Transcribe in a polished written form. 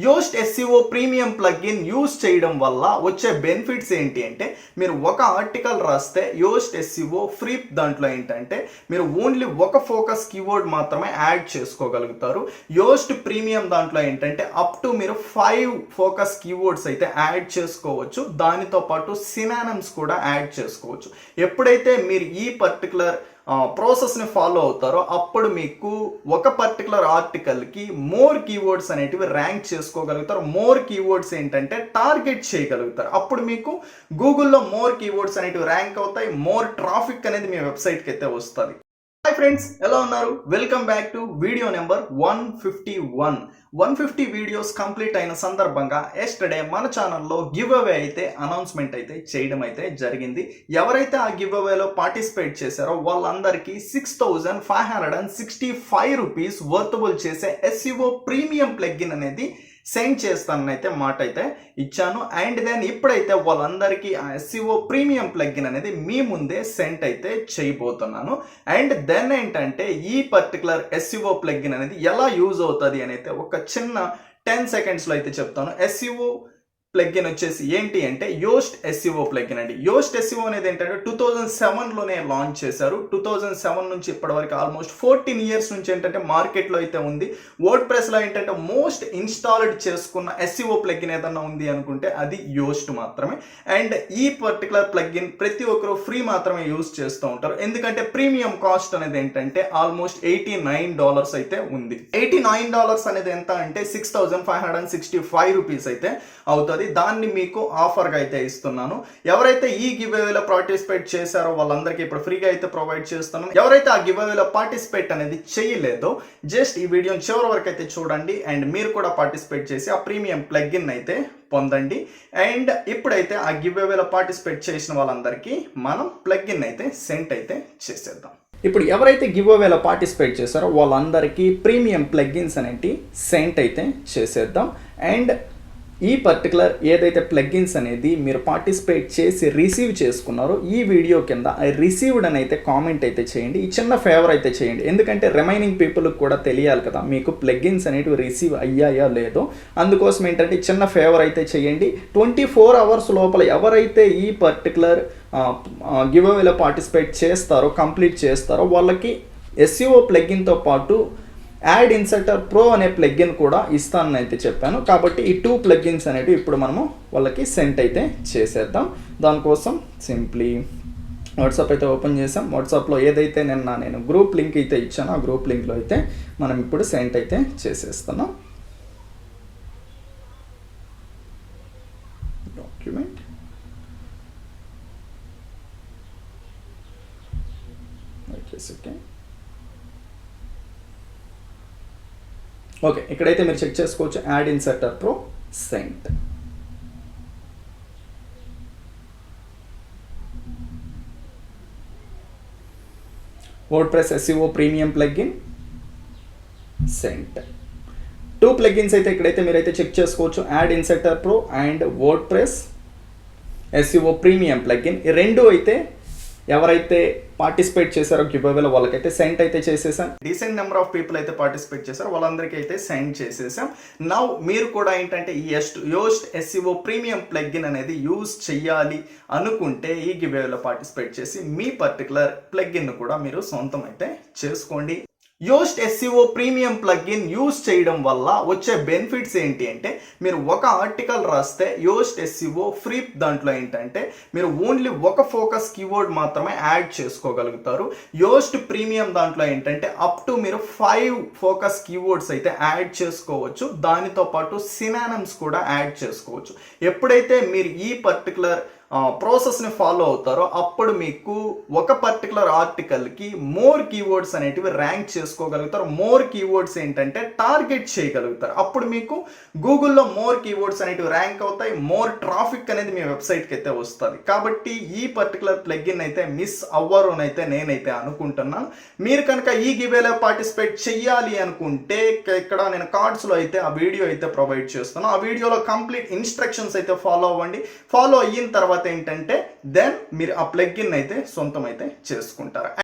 Yoast SEO premium plugin use చేయడం వల్ల వచ్చే బెనిఫిట్స్ ఏంటి అంటే, మీరు ఒక ఆర్టికల్ రాస్తే యోస్ట్ ఎస్ఈఓ ఫ్రీ దాంట్లో ఏంటంటే మీరు ఓన్లీ ఒక ఫోకస్ కీవర్డ్ మాత్రమే యాడ్ చేసుకోగలుగుతారు. యోస్ట్ ప్రీమియం దాంట్లో ఏంటంటే అప్ టు మీరు 5 ఫోకస్ కీవర్డ్స్ అయితే యాడ్ చేసుకోవచ్చు. దానితో పాటు సినానిమ్స్ కూడా యాడ్ చేసుకోవచ్చు. ఎప్పుడైతే మీరు ఈ పర్టికులర్ ప్రాసెస్ని ఫాలో అవుతారో అప్పుడు మీకు ఒక పర్టికులర్ ఆర్టికల్కి మోర్ కీవర్డ్స్ అనేటివి ర్యాంక్ చేసుకోగలుగుతారు. మోర్ కీవర్డ్స్ ఏంటంటే టార్గెట్ చేయగలుగుతారు. అప్పుడు మీకు గూగుల్లో మోర్ కీవర్డ్స్ అనేటివి ర్యాంక్ అవుతాయి. మోర్ ట్రాఫిక్ అనేది మీ వెబ్సైట్కి అయితే వస్తుంది. హాయ్ ఫ్రెండ్స్, ఎలా ఉన్నారు? Welcome back to video number 151. 150 videos complete అయిన సందర్భంగా ఎస్టర్డే మన ఛానల్లో గివ్ అవే అయితే అనౌన్స్మెంట్ అయితే చేయడం అయితే జరిగింది. ఎవరైతే ఆ గివ్ అవేలో పార్టిసిపేట్ చేశారో వాళ్ళందరికీ 6,565 రూపీస్ వర్తబుల్ చేసే ఎస్ఈఓ ప్రీమియం ప్లగ్ఇన్ అనేది సెండ్ చేస్తానని అయితే మాట అయితే ఇచ్చాను. అండ్ దెన్ ఇప్పుడైతే వాళ్ళందరికీ ఆ ఎస్ఈఓ ప్రీమియం ప్లగ్ఇన్ అనేది మీ ముందే సెండ్ అయితే చేయబోతున్నాను. అండ్ దెన్ ఏంటంటే ఈ పర్టికులర్ ఎస్ఈఓ ప్లగ్ఇన్ అనేది ఎలా యూజ్ అవుతుంది అని అయితే ఒక చిన్న 10 సెకండ్స్లో అయితే చెప్తాను. ఎస్ఈఓ ప్లగ్ఇన్ వచ్చేసి ఏంటి అంటే యోస్ట్ ఎస్ఈఓ ప్లగ్ఇన్ అండి. యోస్ట్ ఎస్ఈఓ అనేది ఏంటంటే 2007లోనే లాంచ్ చేశారు. 2007 నుంచి ఇప్పటివరకు ఆల్మోస్ట్ 14 ఇయర్స్ నుంచి ఏంటంటే మార్కెట్లో అయితే ఉంది. వర్డ్ప్రెస్లో ఏంటంటే మోస్ట్ ఇన్స్టాల్డ్ చేసుకున్న ఎస్ఈఓ ప్లగ్ఇన్ ఏదన్నా ఉంది అనుకుంటే అది యోస్ట్ మాత్రమే. అండ్ ఈ పర్టికులర్ ప్లగ్ఇన్ ప్రతి ఒక్కరు ఫ్రీ మాత్రమే యూజ్ చేస్తూ ఉంటారు. ఎందుకంటే ప్రీమియం కాస్ట్ అనేది ఏంటంటే ఆల్మోస్ట్ $89 అయితే ఉంది. $89 అనేది ఎంత అంటే 6,565 రూపీస్ అయితే అవుతుంది. దాన్ని మీకు ఆఫర్గా అయితే ఇస్తున్నాను. ఎవరైతే ఈ గివ్ అవేలో పార్టిసిపేట్ చేశారో వాళ్ళందరికీ ఇప్పుడు ఫ్రీగా అయితే ప్రొవైడ్ చేస్తున్నాను. ఎవరైతే ఆ గివ్ అవేలో పార్టిసిపేట్ అనేది చేయలేదో జస్ట్ ఈ వీడియోని చివరి వరకు అయితే చూడండి. అండ్ మీరు కూడా పార్టిసిపేట్ చేసి ఆ ప్రీమియం ప్లగ్ఇన్ అయితే పొందండి. అండ్ ఇప్పుడైతే ఆ గివ్ అవేలో పార్టిసిపేట్ చేసిన వాళ్ళందరికీ మనం ప్లగ్ఇన్ అయితే సెండ్ అయితే చేసేద్దాం. ఇప్పుడు ఎవరైతే గివ్ అవేలో పార్టిసిపేట్ చేశారో వాళ్ళందరికీ ప్రీమియం ప్లగ్ఇన్స్ అనేవి సెండ్ అయితే చేసేద్దాం. అండ్ ఈ పర్టికులర్ ఏదైతే ప్లగ్ఇన్స్ అనేది మీరు పార్టిసిపేట్ చేసి రిసీవ్ చేసుకున్నారో ఈ వీడియో కింద రిసీవ్డ్ అని అయితే కామెంట్ అయితే చేయండి. ఈ చిన్న ఫేవర్ అయితే చేయండి. ఎందుకంటే రిమైనింగ్ పీపుల్కి కూడా తెలియాలి కదా మీకు ప్లగ్ఇన్స్ అనేవి రిసీవ్ అయ్యాయో లేదో. అందుకోసం ఏంటంటే చిన్న ఫేవర్ అయితే చేయండి. 24 అవర్స్ లోపల ఎవరైతే ఈ పర్టికులర్ గివ్ అవేలో పార్టిసిపేట్ చేస్తారో కంప్లీట్ చేస్తారో వాళ్ళకి ఎస్ఈఓ ప్లగ్ఇన్తో పాటు యాడ్ ఇన్సర్టర్ ప్రో అనే ప్లగ్ఇన్ కూడా ఇస్తానని అయితే చెప్పాను. కాబట్టి ఈ 2 ప్లగ్ఇన్స్ అనేవి ఇప్పుడు మనము వాళ్ళకి సెండ్ అయితే చేసేద్దాం. దానికోసం సింప్లీ వాట్సాప్ అయితే ఓపెన్ చేసాం. వాట్సాప్లో ఏదైతే నేను గ్రూప్ లింక్ అయితే ఇచ్చానో ఆ గ్రూప్ లింక్లో అయితే మనం ఇప్పుడు సెండ్ అయితే చేసేస్తున్నాం. డాక్యుమెంట్ ఓకే, ఇక్కడైతే మీరు చెక్ చేసుకోవచ్చు. యాడ్ ఇన్సర్టర్ ప్రో సెంట్. వర్డ్ప్రెస్ ఎస్ఈఓ ప్రీమియం ప్లగ్ఇన్ సెంట్. 2 ప్లగ్ఇన్స్ అయితే ఇక్కడైతే మీరైతే చెక్ చేసుకోవచ్చు. Ad inserter pro and WordPress SEO premium plugin. ఈ రెండు అయితే ఎవరైతే పార్టిసిపేట్ చేశారో గివ్ అవేలో వాళ్ళకైతే సెండ్ అయితే చేసేసాం. డీసెంట్ నెంబర్ ఆఫ్ పీపుల్ అయితే పార్టిసిపేట్ చేశారో వాళ్ళందరికీ అయితే సెండ్ చేసేసాం. నౌ మీరు కూడా ఏంటంటే ఈ యోస్ట్ ఎస్ఈఓ ప్రీమియం ప్లగ్ఇన్ అనేది యూజ్ చేయాలి అనుకుంటే ఈ గివ్ అవేలో పార్టిసిపేట్ చేసి మీ పర్టికులర్ ప్లగ్ఇన్ కూడా మీరు సొంతం అయితే చేసుకోండి. Yoast SEO premium plugin use చేయడం వల్ల వచ్చే బెనిఫిట్స్ ఏంటి అంటే, మీరు ఒక ఆర్టికల్ రాస్తే యోస్ట్ ఎస్ఈఓ ఫ్రీ దాంట్లో ఏంటంటే మీరు ఓన్లీ ఒక ఫోకస్ కీవర్డ్ మాత్రమే యాడ్ చేసుకోగలుగుతారు. యోస్ట్ ప్రీమియం దాంట్లో ఏంటంటే అప్ టు మీరు 5 ఫోకస్ కీవర్డ్స్ అయితే యాడ్ చేసుకోవచ్చు. దానితో పాటు సినానిమ్స్ కూడా యాడ్ చేసుకోవచ్చు. ఎప్పుడైతే మీరు ఈ పర్టికులర్ ప్రాసెస్ని ఫాలో అవుతారో అప్పుడు మీకు ఒక పర్టికులర్ ఆర్టికల్కి మోర్ కీవర్డ్స్ అనేటివి ర్యాంక్ చేసుకోగలుగుతారు. మోర్ కీవర్డ్స్ ఏంటంటే టార్గెట్ చేయగలుగుతారు. అప్పుడు మీకు గూగుల్లో మోర్ కీవర్డ్స్ అనేటివి ర్యాంక్ అవుతాయి. మోర్ ట్రాఫిక్ అనేది మీ వెబ్సైట్కి అయితే వస్తుంది. కాబట్టి ఈ పర్టికులర్ ప్లగ్ఇన్ అయితే మిస్ అవ్వరు అని అయితే నేనైతే అనుకుంటున్నాను. మీరు కనుక ఈ గివేలో పార్టిసిపేట్ చెయ్యాలి అనుకుంటే ఇక్కడ నేను కార్డ్స్లో అయితే ఆ వీడియో అయితే ప్రొవైడ్ చేస్తాను. ఆ వీడియోలో కంప్లీట్ ఇన్స్ట్రక్షన్స్ అయితే ఫాలో అవ్వండి. ఫాలో అయిన తర్వాత ఏంటంటే దెన్ మీరు ఆ ప్లగ్ఇన్ అయితే సొంతం అయితే చేసుకుంటారు.